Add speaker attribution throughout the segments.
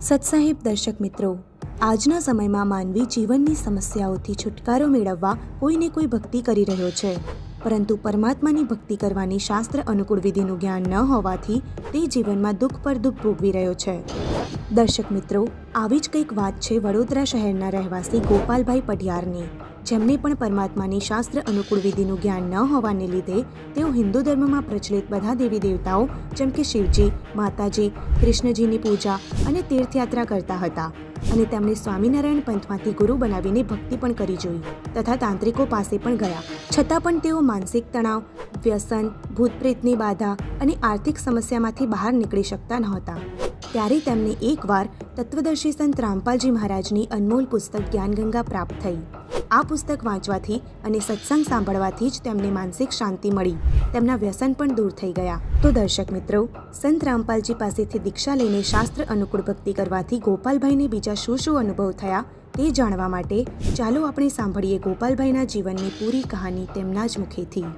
Speaker 1: સત્સાહિબ દર્શક મિત્રો, આજના સમયમાં માનવી જીવનની સમસ્યાઓથી છુટકારો મેળવવા કોઈને કોઈ ભક્તિ કરી રહ્યો છે, પરંતુ પરમાત્માની ભક્તિ કરવાની શાસ્ત્ર અનુકૂળ વિધિનું જ્ઞાન ન હોવાથી તે જીવનમાં દુઃખ પર દુઃખ ભોગવી રહ્યો છે. દર્શક મિત્રો, આવી જ કંઈક વાત છે વડોદરા શહેરના રહેવાસી ગોપાલભાઈ પઢિયારની, જેમને પણ પરમાત્માની શાસ્ત્ર અનુકૂળ વિધિનું જ્ઞાન ન હોવાને લીધે તેઓ હિન્દુ ધર્મમાં પ્રચલિત બધા દેવી દેવતાઓ જેમ કે શિવજી, માતાજી, કૃષ્ણજીની પૂજા અને તીર્થયાત્રા કરતા હતા અને તેમણે સ્વામિનારાયણ પંથમાંથી ગુરુ બનાવીને ભક્તિ પણ કરી જોઈ તથા તાંત્રિકો પાસે પણ ગયા, છતાં પણ તેઓ માનસિક તણાવ, વ્યસન, ભૂતપ્રેતની બાધા અને આર્થિક સમસ્યામાંથી બહાર નીકળી શકતા નહોતા. ત્યારે તેમને એકવાર તત્વદર્શી સંત રામપાલજી મહારાજની અનમોલ પુસ્તક જ્ઞાનગંગા પ્રાપ્ત થઈ. આ પુસ્તક વાંચવાથી અને સત્સંગ સાંભળવાથી જ તેમને માનસિક શાંતિ મળી, તેમના વ્યસન પણ દૂર થઈ ગયા. તો દર્શક મિત્રો, સંત રામપાલજી પાસેથી દીક્ષા લઈને શાસ્ત્ર અનુકૂળ ભક્તિ કરવાથી ગોપાલભાઈને બીજા શું શું અનુભવ થયા તે જાણવા માટે ચાલો આપણે સાંભળીએ ગોપાલભાઈના જીવનની પૂરી કહાની તેમના જ મુખેથી.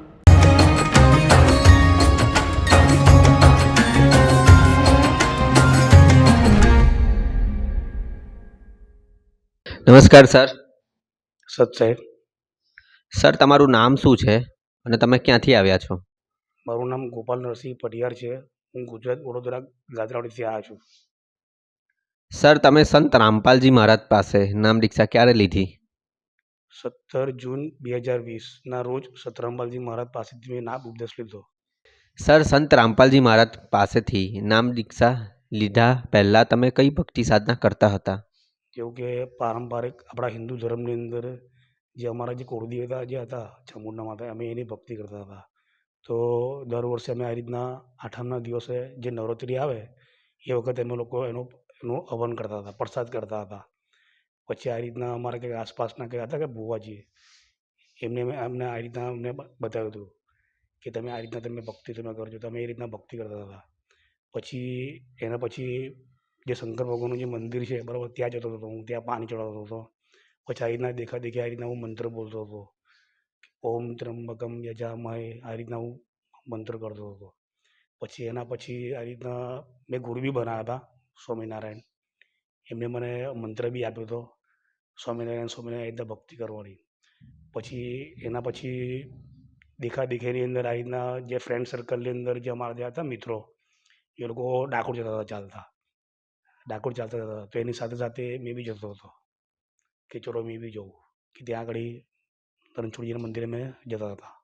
Speaker 2: નમસ્કાર સર.
Speaker 3: સત સાહેબ,
Speaker 2: સર, તમારું નામ શું છે અને તમે ક્યાંથી આવ્યા છો?
Speaker 3: મારું નામ ગોપાલ નરસિંહ પઢિયાર છે. હું ગુજરાત વડોદરા ગાદરાવાડીથી આવ્યો છું.
Speaker 2: સર, તમે સંત રામપાલજી મહારાજ પાસે નામ દીક્ષા ક્યારે લીધી?
Speaker 3: 17 જૂન 2020ના રોજ સતરામપાલજી મહારાજ પાસેથી મેં નામ ઉપદેશ લીધો.
Speaker 2: સર, સંત રામપાલજી મહારાજ પાસેથી નામ દીક્ષા લીધા પહેલાં તમે કઈ ભક્તિ સાધના કરતા હતા?
Speaker 3: જેવું કે પારંપરિક આપણા હિન્દુ ધર્મની અંદર જે અમારા જે કુળદેવતા જે હતા ચામુંડા માતા, અમે એની ભક્તિ કરતા હતા. તો દર વર્ષે અમે આ રીતના આઠમના દિવસે જે નવરાત્રિ આવે એ વખતે અમે લોકો એનું હવન કરતા હતા, પ્રસાદ કરતા હતા. પછી આ રીતના અમારા કંઈક આસપાસના કંઈક હતા કે ભુવાજી, અમને આ રીતના અમને બતાવ્યું હતું કે તમે આ રીતના તમે ભક્તિ તમે કરજો. તમે એ રીતના ભક્તિ કરતા હતા. પછી એના પછી જે શંકર ભગવાનનું જે મંદિર છે બરાબર, ત્યાં જતો હતો હું, ત્યાં પાણી ચડાવતો હતો. પછી આ રીતના દેખાદેખી આ રીતના હું મંત્ર બોલતો હતો, ઓમ ત્રંબકમ યજામહે, આ રીતના હું મંત્ર કરતો હતો. પછી એના પછી આ રીતના મેં ગુરુ બી બનાવ્યા હતા સ્વામિનારાયણ, એમને મને મંત્ર બી આપ્યો હતો સ્વામિનારાયણ એ રીતના ભક્તિ કરવાની. પછી એના પછી દેખાદેખીની અંદર આ રીતના જે ફ્રેન્ડ સર્કલની અંદર જે અમારા જે હતા મિત્રો, એ લોકો ડાકોર જતા હતા ચાલતા હતા. તો એની સાથે સાથે મેં બી જતો હતો કે ચલો મેં બી જવું, કે ત્યાં આગળ રણછોડજીના મંદિરે મેં જતા હતા.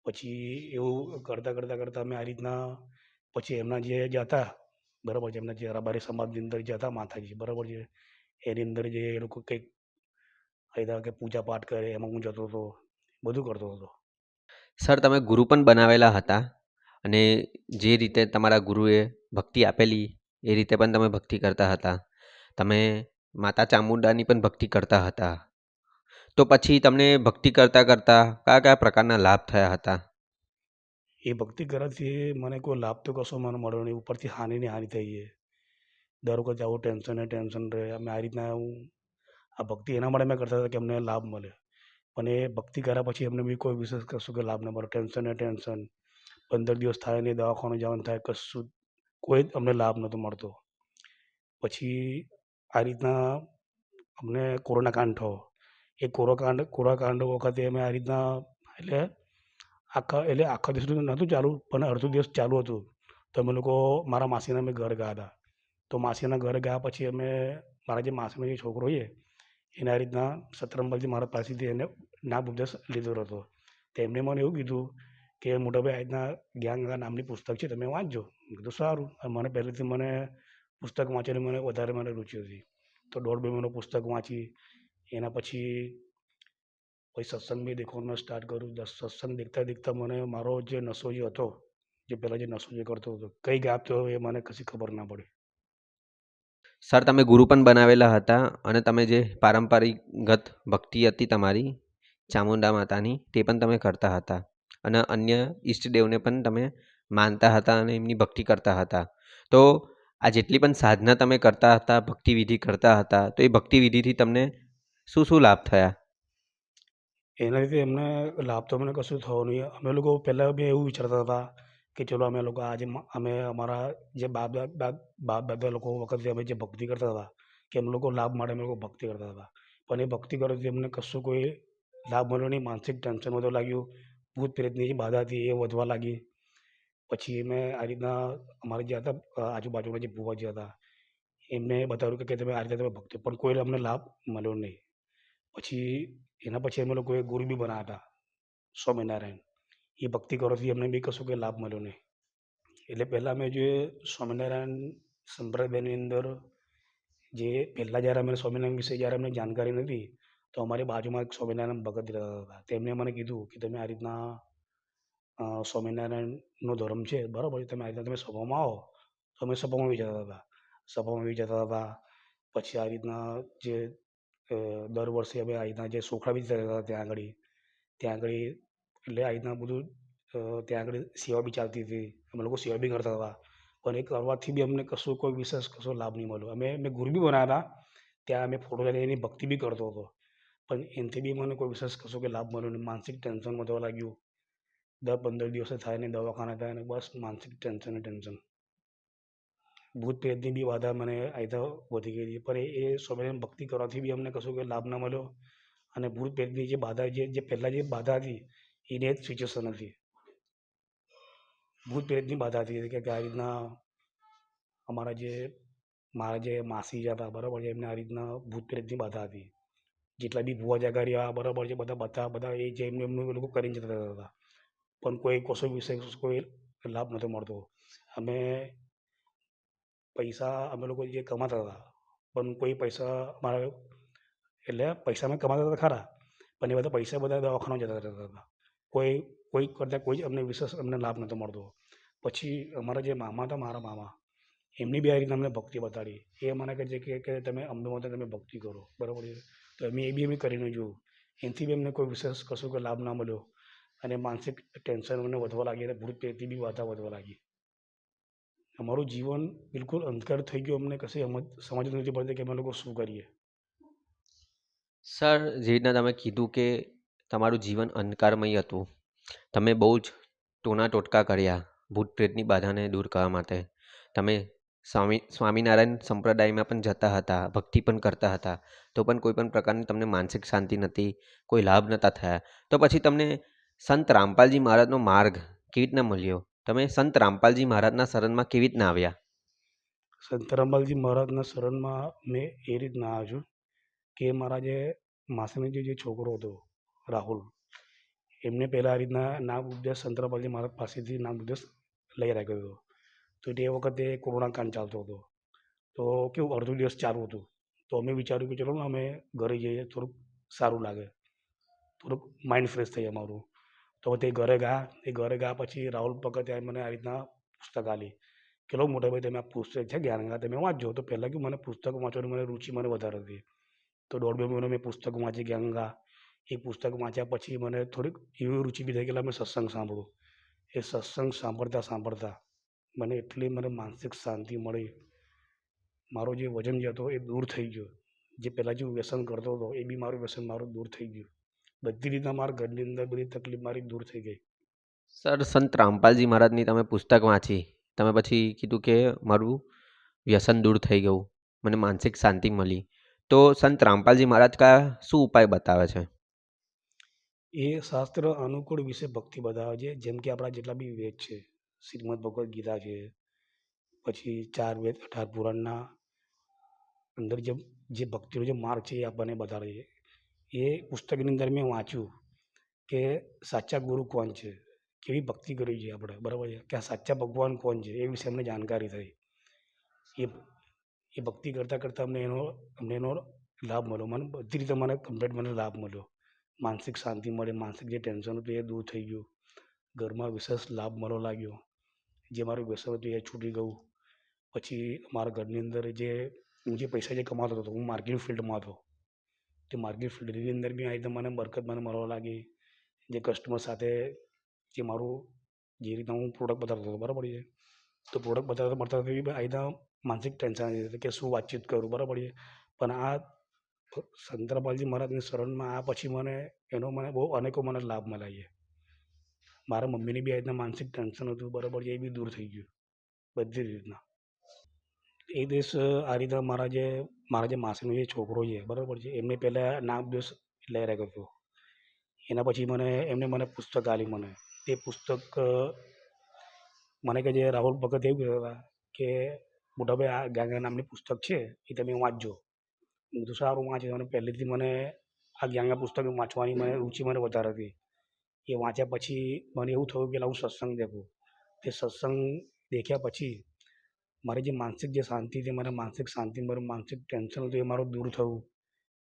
Speaker 3: પછી એવું કરતાં અમે આ રીતના પછી એમના જે હતા બરાબર છે, એમના જે રબારી સમાજની અંદર જે હતા માતાજી બરાબર છે, એની અંદર જે એ લોકો કંઈક કે પૂજા પાઠ કરે એમાં હું જતો હતો, બધું કરતો હતો.
Speaker 2: સર, તમે ગુરુ પણ બનાવેલા હતા અને જે રીતે તમારા ગુરુએ ભક્તિ આપેલી એ રીતે પણ તમે ભક્તિ કરતા હતા. તમે માતા ચામુંડાની પણ ભક્તિ કરતા હતા. તો પછી તમને ભક્તિ કરતાં કરતાં કયા કયા પ્રકારના લાભ થયા હતા?
Speaker 3: એ ભક્તિ કરવાથી મને કોઈ લાભ તો કશો મને મળ્યો નહીં, ઉપરથી હાનિની હાનિ થઈ છે. દર વખતે આવું ટેન્શન રહે. અમે આ રીતના આ ભક્તિ એના માટે મેં કરતા હતા કે અમને લાભ મળે, પણ એ ભક્તિ કર્યા પછી અમને બી કોઈ વિશેષ કશું કે લાભ ન મળે. ટેન્શન 15 દિવસ થાય નહીં, દવાખાને જવાનું થાય, કશું કોઈ અમને લાભ નહોતો મળતો. પછી આ રીતના અમને કોરોના કાંડ થયો. એ કોરોના કાંડ વખતે અમે આ રીતના એટલે આખા દિવસ નહોતું ચાલુ, પણ અડધો દિવસ ચાલુ હતું. તો અમે લોકો મારા માસીના અમે ઘર ગયા હતા. તો માસીના ઘરે ગયા પછી અમે મારા જે માસીનો જે છોકરો છે એને આ રીતના સતરામપાલજી મારા પાસેથી એને નામ ઉપદેશ લીધો હતો. તો એમને મને એવું કીધું કે મોટાભાઈ આ રીતના જ્ઞાનગંગા નામની પુસ્તક છે, તમે વાંચજો. મેં કીધું સારું. મને પહેલેથી મને પુસ્તક વાંચવાની મને વધારે રુચિ હતી. તો 1.5-2 મહિનો પુસ્તક વાંચી. એના પછી સત્સંગ બી દેખવાનું સ્ટાર્ટ કર્યું. સત્સંગ દેખતા મને મારો જે નશો જે હતો, જે પહેલાં જે નશો જે કરતો હતો, કઈ ગાયબ થયો એ મને કશી ખબર ના પડી.
Speaker 2: સર, તમે ગુરુ પણ બનાવેલા હતા અને તમે જે પારંપરિકગત ભક્તિ હતી તમારી ચામુંડા માતાની તે પણ તમે કરતા હતા અને અન્ય ઈષ્ટદેવને પણ તમે માનતા હતા અને એમની ભક્તિ કરતા હતા. તો આ જેટલી પણ સાધના તમે કરતા હતા, ભક્તિ વિધિ કરતા હતા, તો એ ભક્તિ વિધિથી તમને શું શું લાભ થયા?
Speaker 3: એના લીધે એમને લાભ તો અમને કશું થયો નહીં. અમે લોકો પહેલાં બી એવું વિચારતા હતા કે ચલો અમે લોકો આજે અમે અમારા જે બાપ દાદા લોકો વખતથી અમે જે ભક્તિ કરતા હતા કે એમ લોકો લાભ માટે અમે લોકો ભક્તિ કરતા હતા, પણ એ ભક્તિ કરવાથી અમને કશું કોઈ લાભ મળ્યો નહીં. માનસિક ટેન્શન વધવા લાગ્યું. ભૂત પ્રેતની જે બાધા હતી એ વધવા લાગી. પછી મેં આ રીતના અમારા જે હતા આજુબાજુના જે ભુવાજી હતા એમને બતાવ્યું કે તમે આ રીતે તમે ભક્તિ, પણ કોઈ અમને લાભ મળ્યો નહીં. પછી એના પછી અમે લોકોએ ગુરુ બી બનાવ્યા હતા સ્વામિનારાયણ. એ ભક્તિ કરવાથી અમને બી કશું કંઈ લાભ મળ્યો નહીં. એટલે પહેલાં અમે જે સ્વામિનારાયણ સંપ્રદાયની અંદર જે પહેલાં જ્યારે અમે સ્વામિનારાયણ વિશે જ્યારે અમને જાણકારી નથી, તો અમારી બાજુમાં એક સ્વામિનારાયણ ભગત રહેતા હતા. તેમણે મને કીધું કે તમે આ રીતના સ્વામિનારાયણનો ધર્મ છે બરાબર છે, તમે આ રીતના તમે સભામાં આવો. તો અમે સભામાં બી જતા હતા. સભામાં બી જતા હતા. પછી આ રીતના જે દર વર્ષે અમે આ રીતના જે સોખડા બી થતા હતા ત્યાં આગળ. ત્યાં આગળ એટલે આ રીતના બધું ત્યાં આગળ સેવા બી ચાલતી હતી. અમે લોકો સેવા બી કરતા હતા. પણ એ કરવાથી બી અમને કશું કોઈ વિશેષ કશો લાભ નહીં મળ્યો. મેં ગુરુ બી બનાવ્યા હતા. ત્યાં અમે ફોટો લઈને એની ભક્તિ બી કરતો હતો. પણ એનાથી બી મને કોઈ વિશેષ કશો કોઈ લાભ મળ્યો નહીં. માનસિક ટેન્શન વધવા લાગ્યું. 10-15 દિવસે થાય ને દવાખાના થાય ને બસ માનસિક ટેન્શન ને ટેન્શન. ભૂત પ્રેતની બી બાધા મને આ તો વધી ગઈ હતી. પણ એ સ્વામિનારાયણ ભક્તિ કરવાથી બી અમને કશું કોઈ લાભ ના મળ્યો. અને ભૂત પ્રેતની જે બાધા જે પહેલાં જે બાધા હતી એની જ સિચ્યુએશન હતી. ભૂત પ્રેતની બાધા હતી કે આ રીતના અમારા જે માસી હતા બરાબર છે, એમને આ રીતના ભૂત પ્રેતની બાધા હતી. જેટલા બી ભુવા જાગારિયા બરાબર છે બધા એ જે એમનું એ લોકો કરીને જતા રહેતા હતા. પણ કોઈ કશો વિશેષ કોઈ લાભ નહોતો મળતો. અમે પૈસા અમે લોકો જે કમાતા હતા, પણ કોઈ પૈસા અમારા એટલે પૈસા અમે કમાતા હતા ખરા, પણ એ બધા પૈસા બધા દવાખાના જતા રહેતા હતા. કોઈ કોઈ કરતાં કોઈ જ અમને વિશેષ અમને લાભ નહોતો મળતો. પછી અમારા જે મામા હતા, મારા મામા, એમની બી આ રીતના અમને ભક્તિ બતાડી. એ મને કહે છે કે તમે અમને માટે તમે ભક્તિ કરો બરાબર છે. તો અમે કરીને જોયું. એનાથી બી અમને કોઈ વિશેષ કશો કોઈ લાભ ના મળ્યો. અને માનસિક ટેન્શન અમને વધવા લાગી અને ભૂત પ્રેતની બી બાધા વધવા લાગી. અમારું જીવન બિલકુલ અંધકાર થઈ ગયું. અમને કશી સમજ નથી પડતી કે અમે લોકો શું કરીએ.
Speaker 2: સર, જે રીતના તમે કીધું કે તમારું જીવન અંધકારમય હતું, તમે બહુ જ ટોના ટોટકા કર્યા ભૂત પ્રેતની બાધાને દૂર કરવા માટે. તમે સ્વામિનારાયણ સંપ્રદાયમાં પણ જતા હતા, ભક્તિ પણ કરતા હતા, તો પણ કોઈ પણ પ્રકારની તમને માનસિક શાંતિ નથી, કોઈ લાભ નહોતા થયા. તો પછી તમને સંત રામપાલજી મહારાજનો માર્ગ કેવી રીતના મળ્યો? તમે સંત રામપાલજી મહારાજના શરણમાં કેવી રીતના આવ્યા?
Speaker 3: સંત રામપાલજી મહારાજના શરણમાં મેં એ રીતના આવ્યો છું કે મારા જે માસીનો જે છોકરો હતો રાહુલ, એમને પહેલાં આ રીતના નામ ઉપદેશ સંત રામપાલજી મહારાજ પાસેથી નામ ઉપદેશ લઈ રાખ્યો હતો. તો તે વખતે કોરોના કાળ ચાલતો હતો. તો કેવું અડધો દિવસ ચાલુ હતું. તો અમે વિચાર્યું કે ચલો ને અમે ઘરે જઈએ, થોડુંક સારું લાગે, થોડુંક માઇન્ડ ફ્રેશ થઈ જાય અમારું. તો તે ઘરે ગયા પછી રાહુલ ભગતે મને આ રીતના પુસ્તક આપી કે લો મોટા ભાઈ તમે આ પુસ્તક છે જ્ઞાનગંગા તમે વાંચજો. તો પહેલાં કે મને પુસ્તક વાંચવાની મને રુચિ મને વધારે હતી. તો 1.5-2 મહિનો મેં પુસ્તક વાંચી જ્ઞાનગંગા. એ પુસ્તક વાંચ્યા પછી મને થોડીક એવી રુચિ બી થઈ કે મેં સત્સંગ સાંભળું. એ સત્સંગ સાંભળતા મને માનસિક શાંતિ મળી. મારો જે વજન જે હતો એ દૂર થઈ ગયો. જે પહેલાં જે વ્યસન કરતો હતો એ બી મારું વ્યસન દૂર થઈ ગયું. બધી રીતના મારા ઘરની અંદર બધી તકલીફ મારી દૂર થઈ ગઈ.
Speaker 2: સર, સંત રામપાલજી મહારાજની તમે પુસ્તક વાંચી, તમે પછી કીધું કે મારું વ્યસન દૂર થઈ ગયું, મને માનસિક શાંતિ મળી. તો સંત રામપાલજી મહારાજ કયા શું ઉપાય બતાવે છે?
Speaker 3: એ શાસ્ત્ર અનુકૂળ વિશે ભક્તિ બતાવે છે. જેમ કે આપણા જેટલા બી વેદ છે, શ્રીમદ ભગવદ્ ગીતા છે, પછી 4 વેદ 18 પુરાણના અંદર જે ભક્તિનો જે માર્ગ છે એ આપણને બતાવે છે. એ પુસ્તકની અંદર મેં વાંચ્યું કે સાચા ગુરુ કોણ છે, કેવી ભક્તિ કરવી જોઈએ આપણે બરાબર છે, કે આ સાચા ભગવાન કોણ છે એ વિશે અમને જાણકારી થઈ. એ એ ભક્તિ કરતાં અમને એનો લાભ મળ્યો. મને બધી રીતે મને કમ્પ્લીટ મને લાભ મળ્યો. માનસિક શાંતિ મળી, માનસિક જે ટેન્શન હતું એ દૂર થઈ ગયું. ઘરમાં વિશેષ લાભ મળવા લાગ્યો. જે મારું વ્યસન હતું એ છૂટી ગયું. પછી મારા ઘરની અંદર હું જે પૈસા જે કમાતો હતો, હું માર્કેટિંગ ફિલ્ડમાં હતો. તે માર્કેટિંગ ફિલ્ડની અંદર બી આ રીતે મને બરકત મને મળવા લાગી. જે કસ્ટમર સાથે જે મારું જે રીતના હું પ્રોડક્ટ બતાવતો હતો બરાબર છે, તો પ્રોડક્ટ બતાવતા બી આ રીતના માનસિક ટેન્શન આવી હતી કે શું વાતચીત કરું બરાબર છે. પણ આ સંત રામપાલજી મહારાજની શરણમાં આ પછી મને બહુ અનેકો મને લાભ મળ્યા છે. મારા મમ્મીને બી આ રીતના માનસિક ટેન્શન હતું બરાબર છે, એ બી દૂર થઈ ગયું બધી રીતના. એ દિવસ આ રીતના મારા જે માસીનો જે છોકરો છે બરાબર છે, એમને પહેલાં નામ દિવસ લઈ રાખ્યો હતો. એના પછી એમને મને પુસ્તક આલી મને. તે પુસ્તક મને કે જે રાહુલ ભગત એવું કહેતા હતા કે મોટાભાઈ આ ગાંગા નામની પુસ્તક છે, એ તમે વાંચજો. મેં કીધું સારું વાંચીશ. અને પહેલેથી મને આ ગાંગા પુસ્તક વાંચવાની રુચિ મને વધારે હતી. એ વાંચ્યા પછી મને એવું થયું કે લાવું સત્સંગ દેખું. તે સત્સંગ દેખ્યા પછી મારી જે માનસિક જે શાંતિ હતી, મારા માનસિક શાંતિ, મારું માનસિક ટેન્શન હતું, એ મારું દૂર થયું.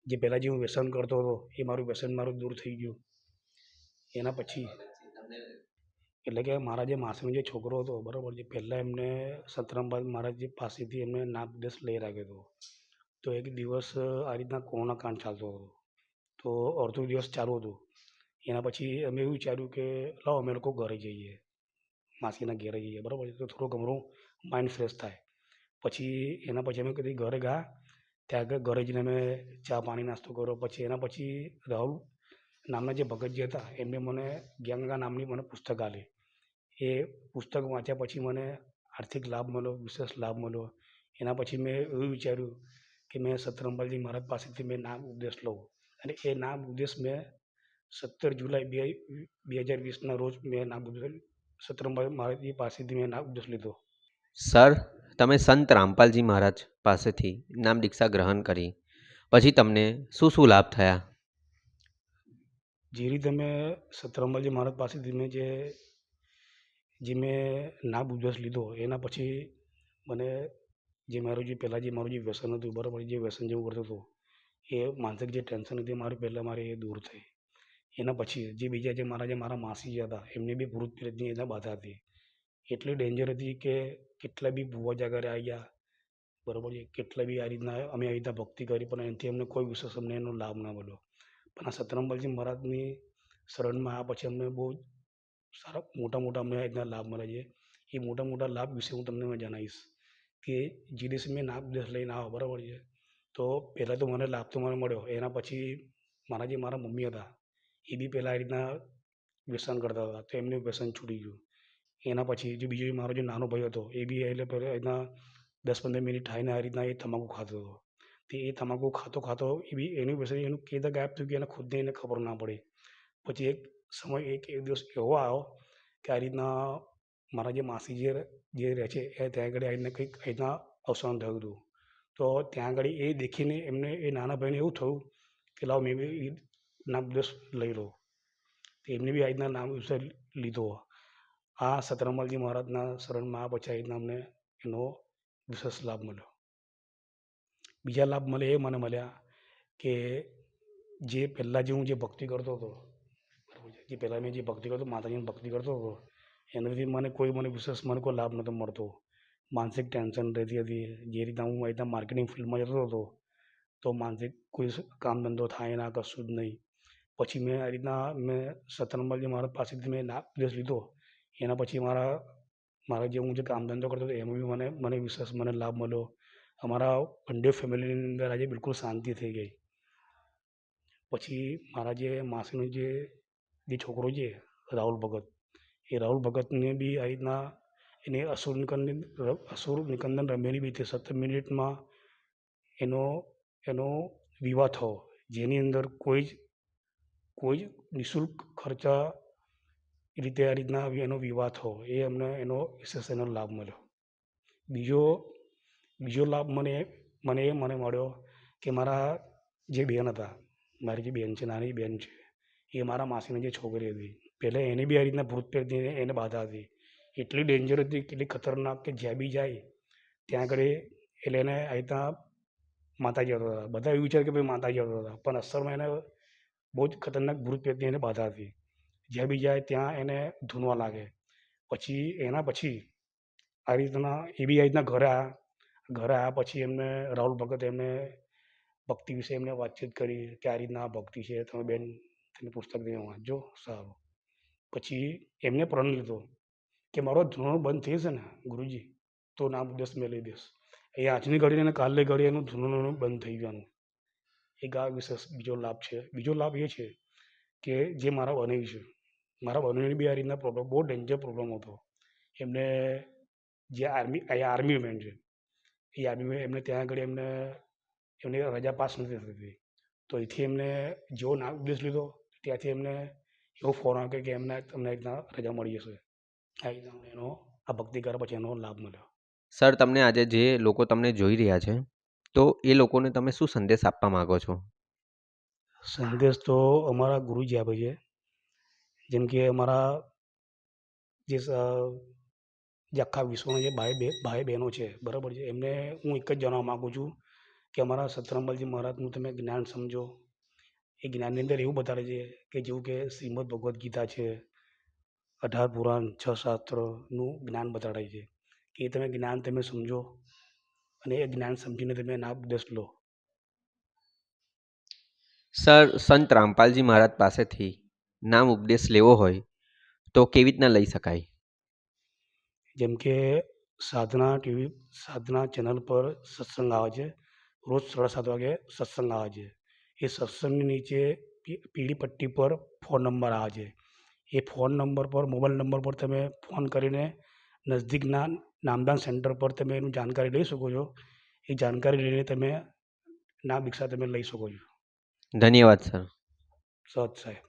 Speaker 3: જે પહેલાં જે હું વ્યસન કરતો હતો એ મારું વ્યસન મારું દૂર થઈ ગયું. એના પછી એટલે કે મારા જે માસીનો જે છોકરો હતો બરાબર છે, પહેલાં એમને સતરામ બાદ મારા જે પાસેથી એમને નામદેશ લઈ રાખ્યો હતો. તો એક દિવસ આ રીતના કોરોના કાળ ચાલતો હતો, તો અડધો દિવસ ચાલુ હતું. એના પછી અમે એવું વિચાર્યું કે લાવો અમે લોકો ઘરે જઈએ, માસીના ઘરે જઈએ બરાબર છે, તો થોડુંક અમારું માઇન્ડ ફ્રેશ થાય. પછી એના પછી અમે કદી ઘરે ગયા. ત્યાં આગળ ઘરે જઈને અમે ચા પાણી નાસ્તો કર્યો. પછી એના પછી રાહુલ નામના જે ભગતજી હતા એમને મને ગંગા નામની મને પુસ્તક આપી. એ પુસ્તક વાંચ્યા પછી મને આર્થિક લાભ મળ્યો, વિશેષ લાભ મળ્યો. એના પછી મેં એવું વિચાર્યું કે મેં સતરંબાજી મહારાજ પાસેથી મેં નામ ઉપદેશ લઉં. અને એ નામ ઉપદેશ મેં 17 જુલાઈ 2020ના રોજ મેં નામ ઉપદેશ સતરંબાજી મહારાજજી પાસેથી મેં નામ ઉપદેશ લીધો.
Speaker 2: સર, તમે સંત રામપાલજી મહારાજ પાસેથી નામ દીક્ષા ગ્રહણ કરી પછી તમને શું શું લાભ થયા?
Speaker 3: જે રીતે મેં સતરંબાજી મહારાજ પાસેથી મેં નામ ઉપદેશ લીધો એના પછી મને પહેલાં જે મારું જે વ્યસન હતું બરાબર, જે વ્યસન જેવું કરતો હતો, એ માનસિક જે ટેન્શન હતી મારી એ દૂર થઈ. એના પછી જે બીજા મારા માસી જે હતા એમને બી ભૂત પ્રેતની એના બાધા હતી. એટલી ડેન્જર હતી કે કેટલા બી ભૂવા જાગરે આવી ગયા બરાબર છે, કેટલા બી અમે આવી રીતના ભક્તિ કરી પણ એનાથી અમને કોઈ વિશેષ એનો લાભ ના મળ્યો. પણ આ સતરંબાજી મહારાજની શરણમાં આવ્યા પછી અમને બહુ સારા મોટા અમને આ રીતના લાભ મળે છે. એ મોટા લાભ વિશે હું તમને જણાવીશ કે જે દિવસે મેં નામ ઉપદેશ લઈને આવ્યો બરાબર છે, તો પહેલાં તો મને લાભ તો મને મળ્યો. એના પછી મારા મમ્મી હતા એ બી પહેલાં આ રીતના વ્યસન કરતા હતા, તો એમનું વ્યસન છૂટી ગયું. એના પછી બીજો મારો જે નાનો ભાઈ હતો એ બી એટલે પહેલાં રીતના 10-15 મિનિટ ખાઈને આ રીતના એ તમાકુ ખાતો હતો. તે એ તમાકુ ખાતો એ બી એનું વ્યસન એનું કઈ રીતે ગાયબ થયું કે એને ખુદને એને ખબર ના પડી. પછી એક દિવસ એવો આવ્યો કે આ રીતના મારા જે માસી જે રહે છે એ ત્યાં આગળ આવીને કંઈક આ રીતના અવસાન થયું હતું. તો ત્યાં આગળ એ દેખીને એમને એ નાના ભાઈને એવું થયું કે લાવ મેં બી નામ ઉપદેશ લઈ લઉં. તો એમને બી આ રીતના નામ ઉપદેશ લીધો. આ સતરંબાજી મહારાજના શરણમાં આવ્યા પછી આ રીતના અમને એનો વિશેષ લાભ મળ્યો. બીજા લાભ મને મળ્યા કે જે પહેલાં હું જે ભક્તિ કરતો હતો બરાબર છે, જે પહેલાં મેં જે ભક્તિ કરતો માતાજીની ભક્તિ કરતો હતો એનાથી મને કોઈ વિશેષ કોઈ લાભ નહોતો મળતો. માનસિક ટેન્શન રહેતી હતી. જે રીતના હું આ રીતના માર્કેટિંગ ફિલ્ડમાં જતો હતો તો માનસિક કોઈ કામ ધંધો થાય ના કશું જ નહીં. પછી મેં આ રીતના સતરંબાજી મહારાજ પાસેથી મેં નામ ઉપદેશ લીધો. એના પછી હું જે કામ ધંધો કરતો હતો એમાં બી મને વિશેષ લાભ મળ્યો. અમારા બંને ફેમિલીની અંદર આજે બિલકુલ શાંતિ થઈ ગઈ. પછી મારા જે માસીનો જે છોકરો છે રાહુલ ભગત, એ રાહુલ ભગતને બી આ રીતના એને અસુર નિકંદન રમેલી બી 17 મિનિટમાં એનો વિવાહ થયો, જેની અંદર કોઈ જ નિઃશુલ્ક ખર્ચા રીતે આ રીતના એનો વિવાહ થયો. એ અમને એનો વિશેષ લાભ મળ્યો. બીજો લાભ મને મળ્યો કે મારા જે બહેન હતા, મારી જે બહેન છે, નાની બહેન છે, એ મારા માસીની જે છોકરી હતી પહેલાં એને બી આ રીતના ભૂત પ્રેતની એને બાધા હતી. એટલી ડેન્જર હતી, કેટલી ખતરનાક કે જ્યાં બી જાય ત્યાં આગળ એટલે એને આ રીતના માતાજી આવતા હતા. બધા એવું વિચારે કે ભાઈ માતાજી આવતા હતા, પણ અસલમાં એને બહુ જ ખતરનાક ભૂત પ્રેતની એને બાધા હતી. જ્યાં બી જાય ત્યાં એને ધૂનવા લાગે. એના પછી આ રીતના એ બી આ રીતના ઘરે આવ્યા પછી એમને રાહુલ ભગત એમને ભક્તિ વિશે એમને વાતચીત કરી કે આ રીતના ભક્તિ છે, તમે બેન તમે પુસ્તક લઈને વાંચજો સારું. પછી એમને પ્રણ લીધો કે મારો ધૂનો બંધ થઈ જશે ને ગુરુજી તો નામ ઉપદેશ મેં લઈ દઈશ. એ આજની ઘડી અને કાલની ઘડી એનું ધૂનોનું બંધ થઈ ગયું. એક આ વિશેષ બીજો લાભ છે. બીજો લાભ એ છે કે જે મારા બનેવી છે મારા બંનેની બી આ રીતના પ્રોબ્લેમ, બહુ ડેન્જર પ્રોબ્લેમ હતો. એમને જે આર્મી મેન છે, એ આર્મી મેન એમને ત્યાં આગળ એમની રજા પાસ નથી થતી. તો એથી એમને જેવો નામ ઉપદેશ લીધો, ત્યાંથી એમને એવો ફોન આવ્યો કે તમને એકના રજા મળી જશે. આ રીતના અમને આ ભક્તિ કર્યા પછી એનો લાભ મળ્યો.
Speaker 2: સર તમને આજે જે લોકો તમને જોઈ રહ્યા છે તો એ લોકોને તમે શું સંદેશ આપવા માંગો છો?
Speaker 3: સંદેશ તો અમારા ગુરુજી આપે છે. જેમ કે અમારા જે જે આખા વિશ્વના જે ભાઈ બહેનો છે, બરાબર છે, એમને હું એક જ જણાવવા માગું છું કે અમારા સતરામલજી મહારાજનું તમે જ્ઞાન સમજો. એ જ્ઞાનની અંદર એવું બતાવે છે કે જેવું કે શ્રીમદ ભગવદ્ ગીતા છે, 18 પુરાણ, 6 શાસ્ત્રનું જ્ઞાન બતાડાય છે કે એ તમે જ્ઞાન તમે સમજો અને એ જ્ઞાન સમજીને તમે એના ઉપદેશ લો.
Speaker 2: સર સંત રામપાલજી મહારાજ પાસેથી નામ ઉપદેશ લેવો હોય તો કેવી રીતના લઈ શકાય?
Speaker 3: જેમ કે સાધના ચેનલ પર સત્સંગ આવે છે, રોજ 7:30 વાગે સત્સંગ આવે છે. એ સત્સંગની નીચે પીળી પટ્ટી પર ફોન નંબર આવે છે. એ ફોન નંબર પર, મોબાઈલ નંબર પર તમે ફોન કરીને નજદીકના નામદાન સેન્ટર પર તમે એની જાણકારી લઈ શકો છો. એ જાણકારી લઈને તમે નામ દીક્ષા તમે લઈ શકો છો.
Speaker 2: ધન્યવાદ સર.
Speaker 3: સત સાહેબ.